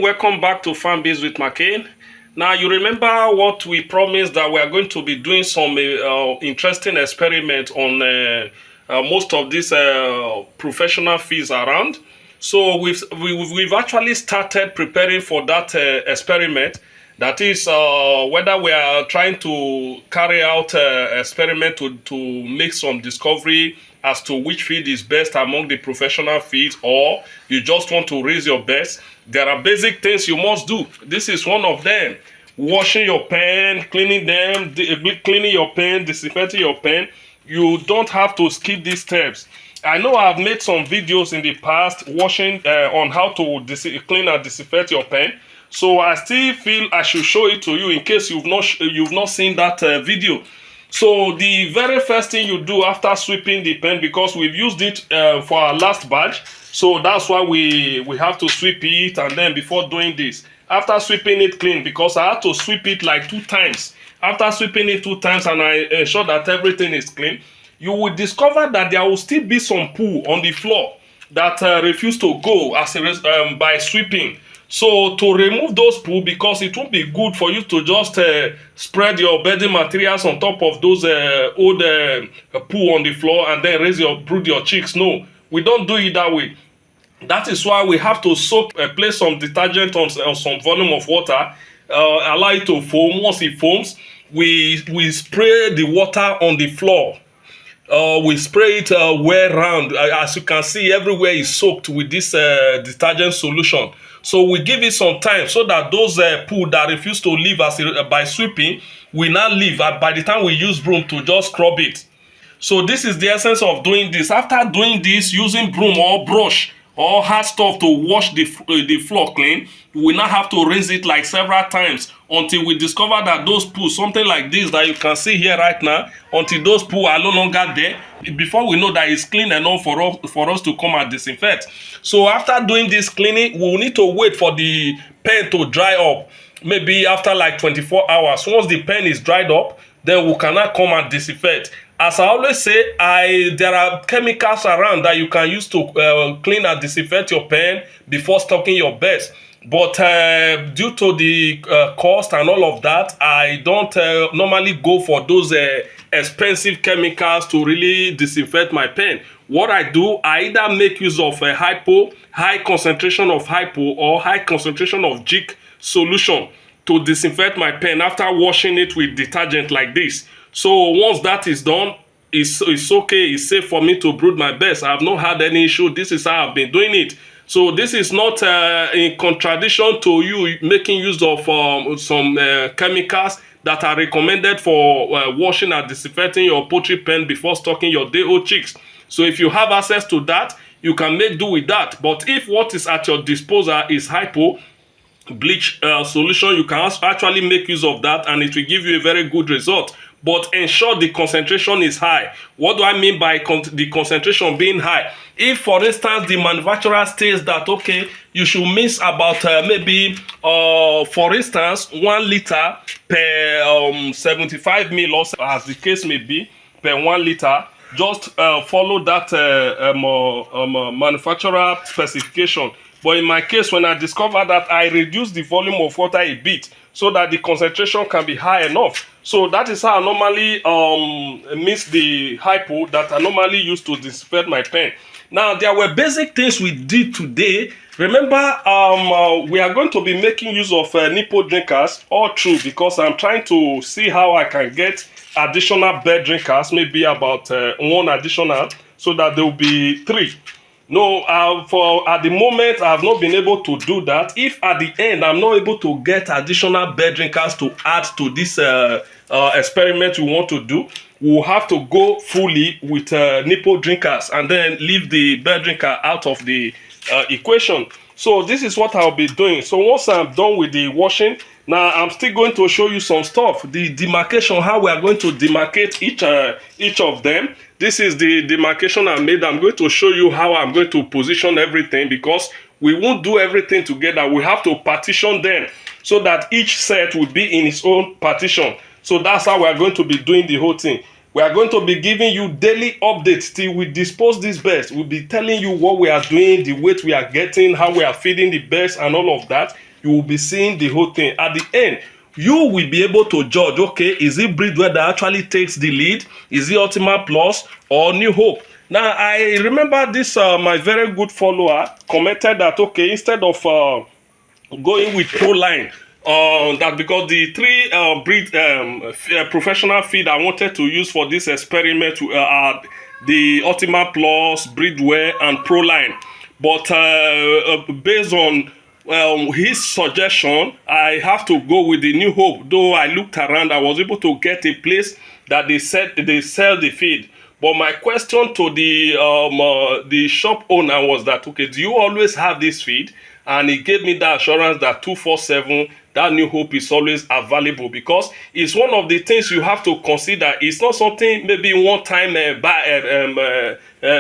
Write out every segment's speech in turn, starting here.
Welcome back to Farmbiz with Markay. Now you remember what we promised, that we are going to be doing some interesting experiment on most of these professional fees around. So we've actually started preparing for that experiment. That is whether we are trying to carry out experiment to make some discovery as to which feed is best among the professional feeds, or you just want to raise your best. There are basic things you must do. This is one of them. Washing your pen, cleaning them, cleaning your pen, disinfecting your pen. You don't have to skip these steps. I know I've made some videos in the past washing on how to clean and disinfect your pen. So I still feel I should show it to you in case you've not seen that video. So the very first thing you do after sweeping the pen, because we've used it for our last batch, so that's why we have to sweep it. And then before doing this, after sweeping it clean, because I had to sweep it like 2 times. After sweeping it 2 times and I ensure that everything is clean, you will discover that there will still be some poo on the floor that refuse to go as by sweeping. So to remove those poo, because it won't be good for you to just spread your bedding materials on top of those old poo on the floor and then brood your chicks. No, we don't do it that way. That is why we have to soak, place some detergent on some volume of water, allow it to foam. Once it foams, we spray the water on the floor. We spray it well round. As you can see, everywhere is soaked with this detergent solution. So we give it some time so that those poo that refuse to leave us by sweeping will not leave by the time we use broom to just scrub it. So this is the essence of doing this. After doing this, using broom or brush or hard stuff to wash the floor clean, we will not have to rinse it like several times until we discover that those poo, something like this that you can see here right now, until those poo are no longer there, before we know that it's clean enough for us to come and disinfect. So after doing this cleaning, we will need to wait for the pen to dry up, maybe after like 24 hours. Once the pen is dried up, then we cannot come and disinfect. As I always say, there are chemicals around that you can use to clean and disinfect your pen before stocking your beds. But due to the cost and all of that, I don't normally go for those expensive chemicals to really disinfect my pen. What I do, I either make use of a high concentration of hypo, or high concentration of jig solution to disinfect my pen after washing it with detergent like this. So once that is done, it's okay, it's safe for me to brood my best. I have not had any issue. This is how I've been doing it. So this is not in contradiction to you making use of some chemicals that are recommended for washing and disinfecting your poultry pen before stocking your day-old chicks. So if you have access to that, you can make do with that. But if what is at your disposal is hypo, bleach solution, you can actually make use of that and it will give you a very good result. But ensure the concentration is high. What do I mean by the concentration being high? If, for instance, the manufacturer states that, okay, you should mix about maybe, for instance, 1 liter per 75 ml, or as the case may be, per 1 liter, just follow that manufacturer specification. But in my case, when I discovered that, I reduced the volume of water a bit so that the concentration can be high enough. So that is how I normally mix the hypo that I normally use to disinfect my pen. Now, there were basic things we did today. Remember, we are going to be making use of nipple drinkers all through, because I'm trying to see how I can get additional bed drinkers, maybe about 1 additional, so that there will be 3. No, at the moment, I have not been able to do that. If at the end, I'm not able to get additional bed drinkers to add to this experiment we want to do, we'll have to go fully with nipple drinkers and then leave the bed drinker out of the equation. So this is what I'll be doing. So once I'm done with the washing, now I'm still going to show you some stuff. The demarcation, how we are going to demarcate each of them. This is the demarcation I made. I'm going to show you how I'm going to position everything, because we won't do everything together. We have to partition them so that each set will be in its own partition. So that's how we are going to be doing the whole thing. We are going to be giving you daily updates till we dispose these birds. We'll be telling you what we are doing, the weight we are getting, how we are feeding the birds and all of that. you will be seeing the whole thing. At the end, you will be able to judge, okay, is it Breedware that actually takes the lead? Is it Ultima Plus or New Hope? Now, I remember this, my very good follower commented that, okay, instead of going with Proline, that because the three professional feed I wanted to use for this experiment are the Ultima Plus, Breedware, and Proline. But based on his suggestion, I have to go with the New Hope. Though I looked around, I was able to get a place that they said they sell the feed. But my question to the shop owner was that, okay, do you always have this feed? And he gave me the assurance that 247, that New Hope is always available, because it's one of the things you have to consider. It's not something maybe one time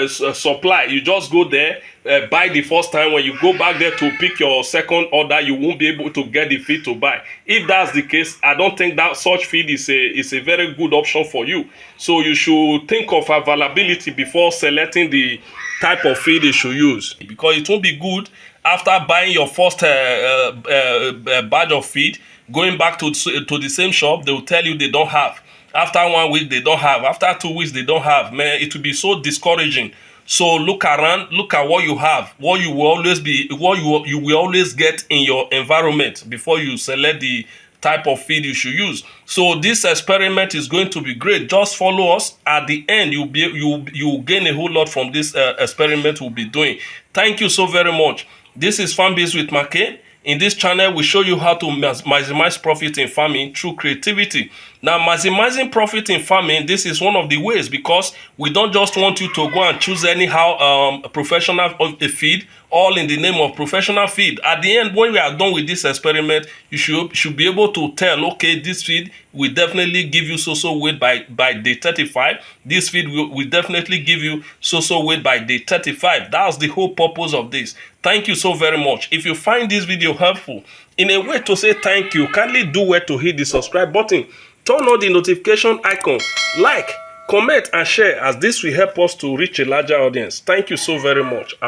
supply. You just go there, buy the first time. When you go back there to pick your second order, you won't be able to get the feed to buy. If that's the case, I don't think that such feed is a very good option for you. So you should think of availability before selecting the type of feed you should use, because it won't be good after buying your first batch of feed, going back to the same shop. They will tell you they don't have. After 1 week, they don't have. After 2 weeks, they don't have. Man, it will be so discouraging. So look around, look at what you have, what you will always be, what you will always get in your environment before you select the type of feed you should use. So this experiment is going to be great. Just follow us. At the end, you will gain a whole lot from this experiment we'll be doing. Thank you so very much. This is Farmbiz with Markay. In this channel, we show you how to maximize profit in farming through creativity. Now, maximizing profit in farming, this is one of the ways, because we don't just want you to go and choose anyhow professional feed, all in the name of professional feed. At the end, when we are done with this experiment, you should be able to tell, okay, this feed will definitely give you so weight by day 35. This feed will definitely give you so weight by day 35. That's the whole purpose of this. Thank you so very much. If you find this video helpful, in a way to say thank you, kindly do where to hit the subscribe button, turn on the notification icon, like, comment, and share, as this will help us to reach a larger audience. Thank you so very much.